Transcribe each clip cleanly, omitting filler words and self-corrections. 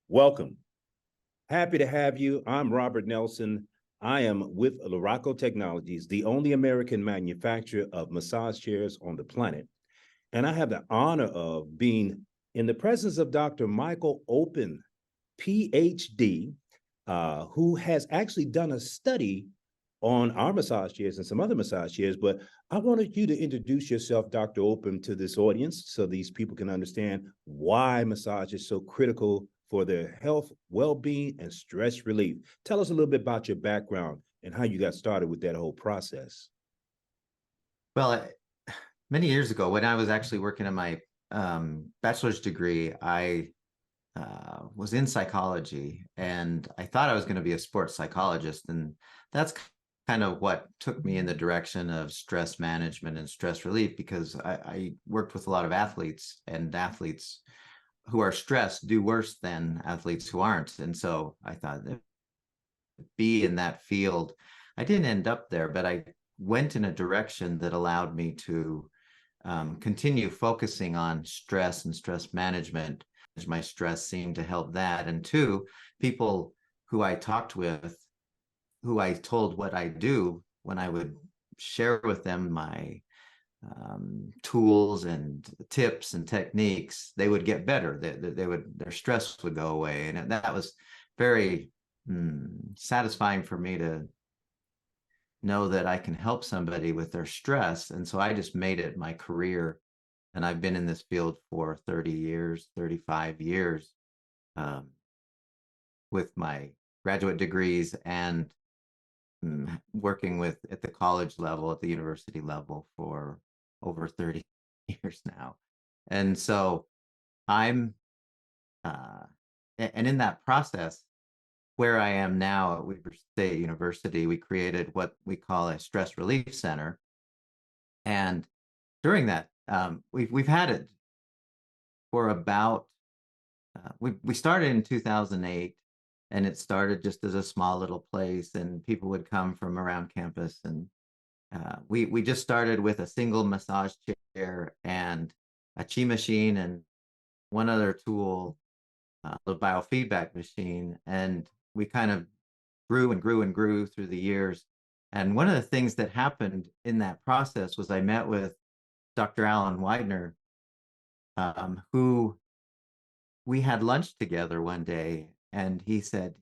Welcome. Happy to have you. I'm Robert Nelson. I am with Luraco Technologies, the only American manufacturer of massage chairs on the planet. And I have the honor of being in the presence of Dr. Michael Olpin, PhD, who has actually done a study on our massage chairs and some other massage chairs. But I wanted you to introduce yourself, Dr. Olpin, to this audience so these people can understand why massage is so critical for their health, well-being, and stress relief. Tell us a little bit about your background and how you got started with that whole process. Well, many years ago, when I was actually working on my bachelor's degree, I was in psychology, and I thought I was going to be a sports psychologist, and that's kind of what took me in the direction of stress management and stress relief, because I worked with a lot of athletes, and athletes who are stressed do worse than athletes who aren't. And so I thought that be in that field. I didn't end up there, but I went in a direction that allowed me to continue focusing on stress and stress management. My stress seemed to help that. And two, people who I talked with, who I told what I do, when I would share with them my tools and tips and techniques, they would get better. Their stress would go away. And that was very satisfying for me to know that I can help somebody with their stress. And so I just made it my career. And I've been in this field for 30 years, 35 years, um, with my graduate degrees and working with at the college level, at the university level for over 30 years now. And so I'm, uh, and in that process, where I am now at Weber State University, we created what we call a stress relief center. And during that, we've had it for about we started in 2008, and it started just as a small little place, and people would come from around campus, and we just started with a single massage chair and a chi machine and one other tool, the biofeedback machine, and we kind of grew and grew and grew through the years. And one of the things that happened in that process was I met with Dr. Alan Widener, who we had lunch together one day, and he said,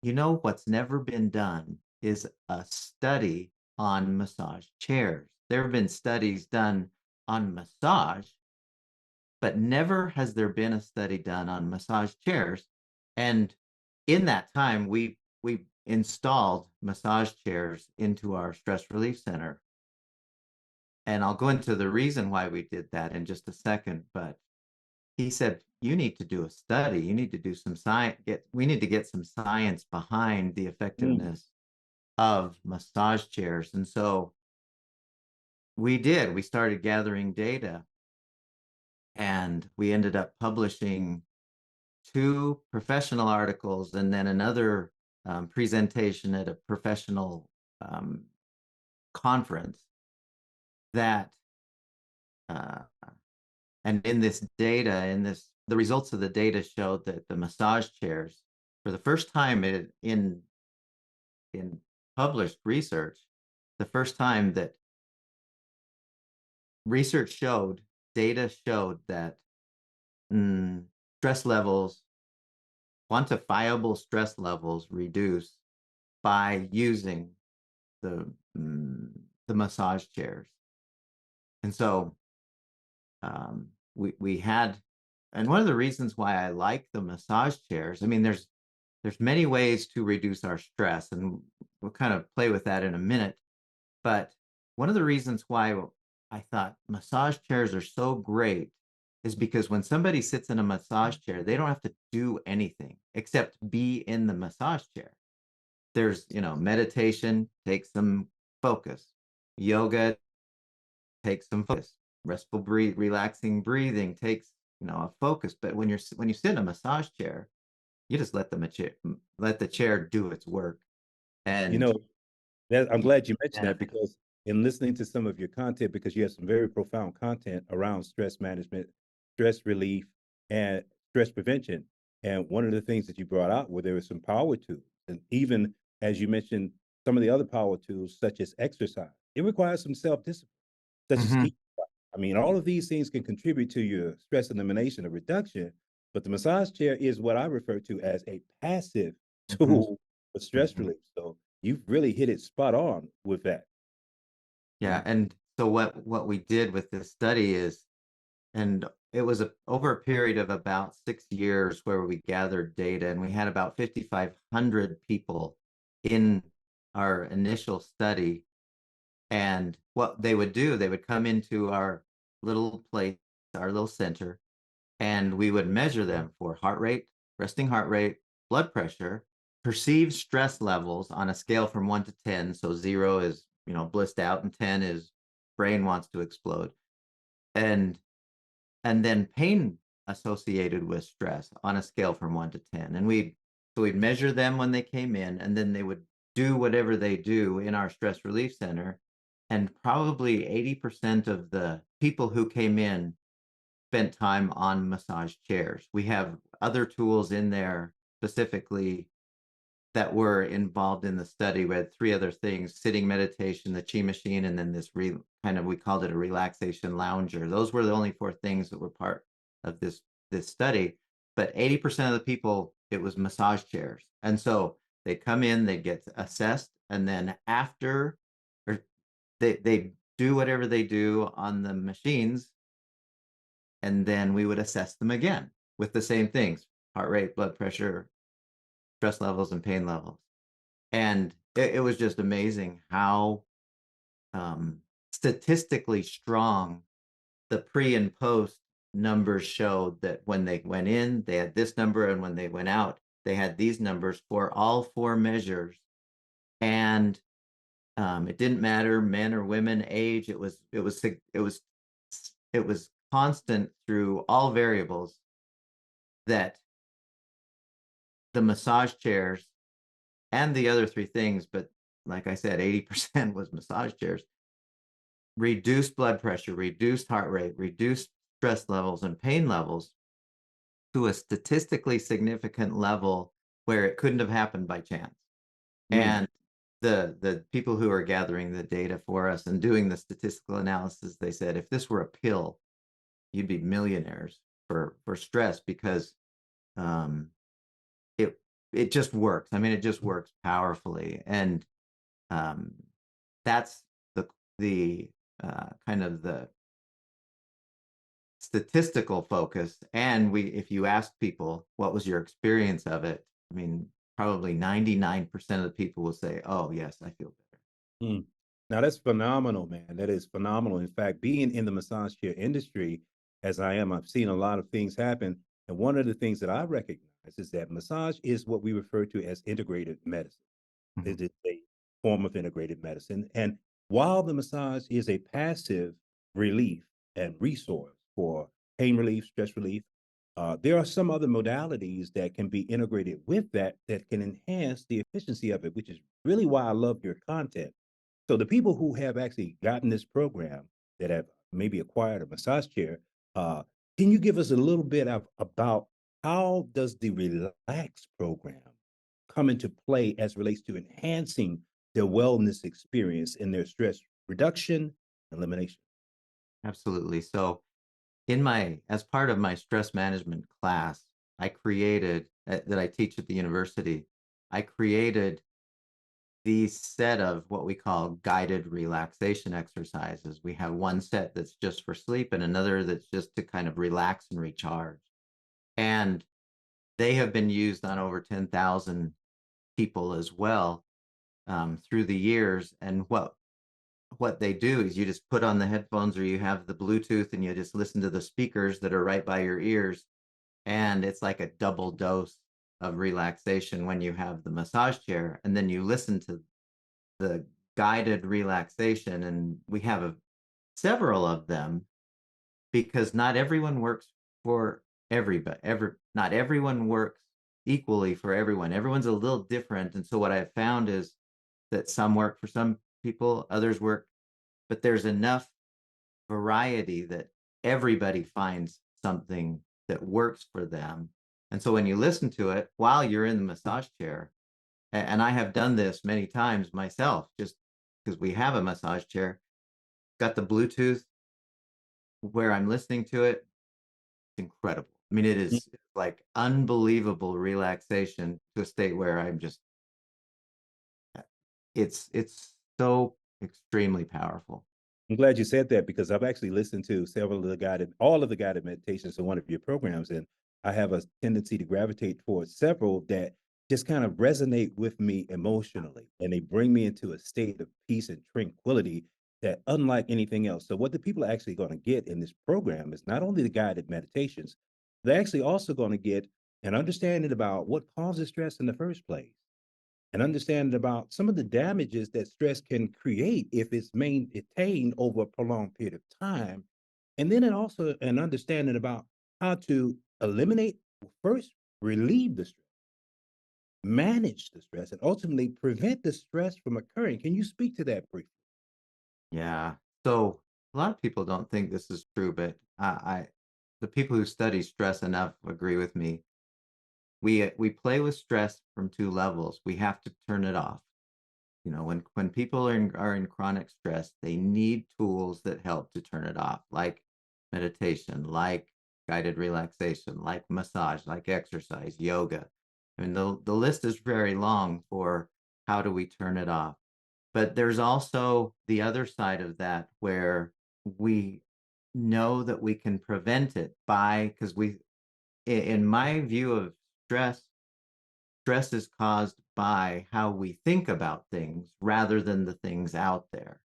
"You know, what's never been done is a study on massage chairs. There have been studies done on massage, but never has there been a study done on massage chairs." And in that time, we installed massage chairs into our stress relief center. And I'll go into the reason why we did that in just a second. But he said, "You need to do a study. You need to do some science. We need to get some science behind the Mm. effectiveness of massage chairs." And so we did. We started gathering data, and we ended up publishing two professional articles and then another presentation at a professional um, conference that uh, and in this data, the results of the data showed that the massage chairs, for the first time in published research, the first time that research showed, data showed that mm, stress levels, quantifiable stress levels, reduce by using the mm, the massage chairs. And so we had, and one of the reasons why I like the massage chairs, I mean, there's many ways to reduce our stress, and we'll kind of play with that in a minute. But one of the reasons why I thought massage chairs are so great is because when somebody sits in a massage chair, they don't have to do anything except be in the massage chair. There's, meditation takes some focus, yoga takes some focus, restful relaxing breathing takes, a focus. But when you sit in a massage chair, you just let the chair do its work. You And know, I'm you glad you mentioned that benefit. because in listening to some of your content, because you have some very profound content around stress management, stress relief, and stress prevention. And one of the things that you brought out were there were some power tools. And even as you mentioned, some of the other power tools, such as exercise, it requires some self-discipline, such as Hmm. eating. I mean, all of these things can contribute to your stress elimination or reduction, but the massage chair is what I refer to as a passive Hmm. tool for stress Hmm. relief. So you've really hit it spot on with that. Yeah, and so what we did with this study is, and it was over a period of about 6 years where we gathered data, and we had about 5,500 people in our initial study. And what they would do, they would come into our little place, our little center, and we would measure them for heart rate, resting heart rate, blood pressure, perceived stress levels on a scale from 1 to 10. So 0 is, blissed out, and 10 is brain wants to explode. And then pain associated with stress on a scale from 1 to 10. And we'd measure them when they came in, and then they would do whatever they do in our stress relief center. And probably 80% of the people who came in spent time on massage chairs. We have other tools in there specifically that were involved in the study. We had three other things: sitting meditation, the chi machine, and then this kind of, we called it a relaxation lounger. Those were the only four things that were part of this study. But 80% of the people, it was massage chairs. And so they'd come in, they'd get assessed, and then after, or they do whatever they do on the machines, and then we would assess them again with the same things: heart rate, blood pressure, stress levels, and pain levels. And it was just amazing how um, statistically strong the pre and post numbers showed, that when they went in, they had this number, and when they went out, they had these numbers for all four measures. And it didn't matter men or women, age. It was constant through all variables, that the massage chairs and the other three things, but like I said, 80% was massage chairs, reduced blood pressure, reduced heart rate, reduced stress levels and pain levels to a statistically significant level where it couldn't have happened by chance. Mm. And the people who are gathering the data for us and doing the statistical analysis, they said, if this were a pill, you'd be millionaires for stress, because um, it it just works. I mean, it just works powerfully. And um, that's the kind of the statistical focus. And if you ask people what was your experience of it, I mean, probably 99% of the people will say, oh yes, I feel better. Mm. Now that's phenomenal, man. That is phenomenal. In fact, being in the massage chair industry, as I am, I've seen a lot of things happen. And one of the things that I recognize is that massage is what we refer to as integrated medicine. Mhm. It is a form of integrated medicine. And while the massage is a passive relief and resource for pain relief, stress relief, there are some other modalities that can be integrated with that that can enhance the efficiency of it, which is really why I love your content. So the people who have actually gotten this program that have maybe acquired a massage chair, uh, can you give us a little bit of about how does the Relax program come into play as relates to enhancing their wellness experience in their stress reduction, elimination? Absolutely. So as part of my stress management class, I created, that I teach at the university, I created the set of what we call guided relaxation exercises. We have one set that's just for sleep, and another that's just to kind of relax and recharge. And they have been used on over 10,000 people as well, through the years. And what they do is, you just put on the headphones, or you have the Bluetooth, and you just listen to the speakers that are right by your ears. And it's like a double dose of relaxation when you have the massage chair, and then you listen to the guided relaxation. And we have several of them, because not everyone works for everybody. Not everyone works equally for everyone. Everyone's a little different. And so what I've found is that some work for some people, others work, but there's enough variety that everybody finds something that works for them. And so when you listen to it while you're in the massage chair, and I have done this many times myself, just because we have a massage chair, got the Bluetooth where I'm listening to it, it's incredible. I mean, it Mm. is like unbelievable relaxation to a state where I'm just it's so extremely powerful. I'm glad you said that because I've actually listened to all of the guided meditations in one of your programs, and I have a tendency to gravitate towards several that just kind of resonate with me emotionally, and they bring me into a state of peace and tranquility that unlike anything else. So, what the people are actually going to get in this program is not only the guided meditations, they're actually also going to get an understanding about what causes stress in the first place and understanding about some of the damages that stress can create if it's maintained over a prolonged period of time. And then it also an understanding about how to eliminate, first, relieve the stress, manage the stress, and ultimately prevent the stress from occurring. Can you speak to that briefly? Yeah. So a lot of people don't think this is true, but the people who study stress enough agree with me. We play with stress from two levels. We have to turn it off. You know, when people are in chronic stress, they need tools that help to turn it off, like meditation, like guided relaxation, like massage, like exercise, yoga. I mean, the list is very long for how do we turn it off. But there's also the other side of that where we know that we can prevent it by because in my view of stress, stress is caused by how we think about things rather than the things out there.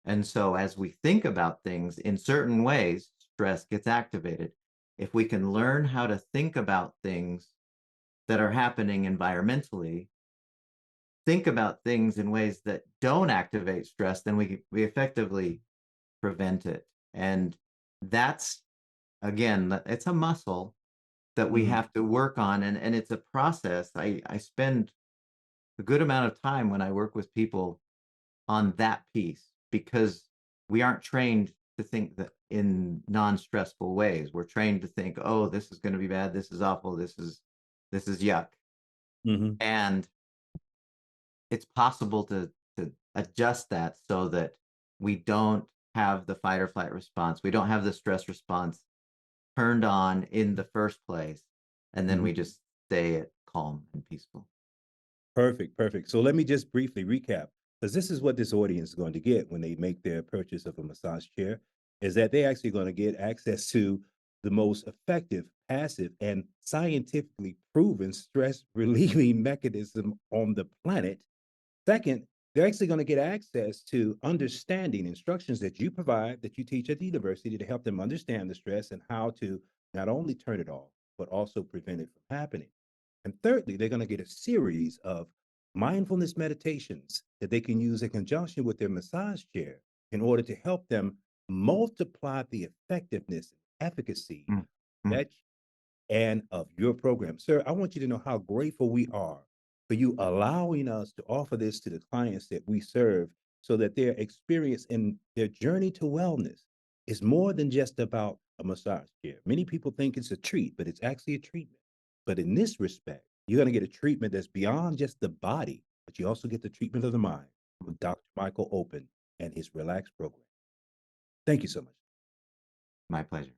And so as we think about things in certain ways, stress gets activated. If we can learn how to think about things that are happening environmentally, think about things in ways that don't activate stress, then we effectively prevent it. And that's again, it's a muscle that we Mm, have to work on, and it's a process. I spend a good amount of time when I work with people on that piece because we aren't trained to think that in non-stressful ways. We're trained to think, oh, this is going to be bad, this is awful, this is yuck. mhm. And it's possible to adjust that so that we don't have the fight or flight response. We don't have the stress response turned on in the first place. And then Mhm. we just stay at calm and peaceful. Perfect, perfect. So let me just briefly recap, because this is what this audience is going to get when they make their purchase of a massage chair, is that they actually going to get access to the most effective, passive, and scientifically proven stress relieving mechanism on the planet. Second, they're actually going to get access to understanding instructions that you provide, that you teach at the university to help them understand the stress and how to not only turn it off, but also prevent it from happening. And thirdly, they're going to get a series of mindfulness meditations that they can use in conjunction with their massage chair in order to help them multiply the effectiveness and efficacy Mm, mm. that and of your program. Sir, I want you to know how grateful we are for you allowing us to offer this to the clients that we serve so that their experience in their journey to wellness is more than just about a massage chair. Many people think it's a treat, but it's actually a treatment. But in this respect, you're going to get a treatment that's beyond just the body, but you also get the treatment of the mind with Dr. Michael Olpin and his Relax program. Thank you so much. My pleasure.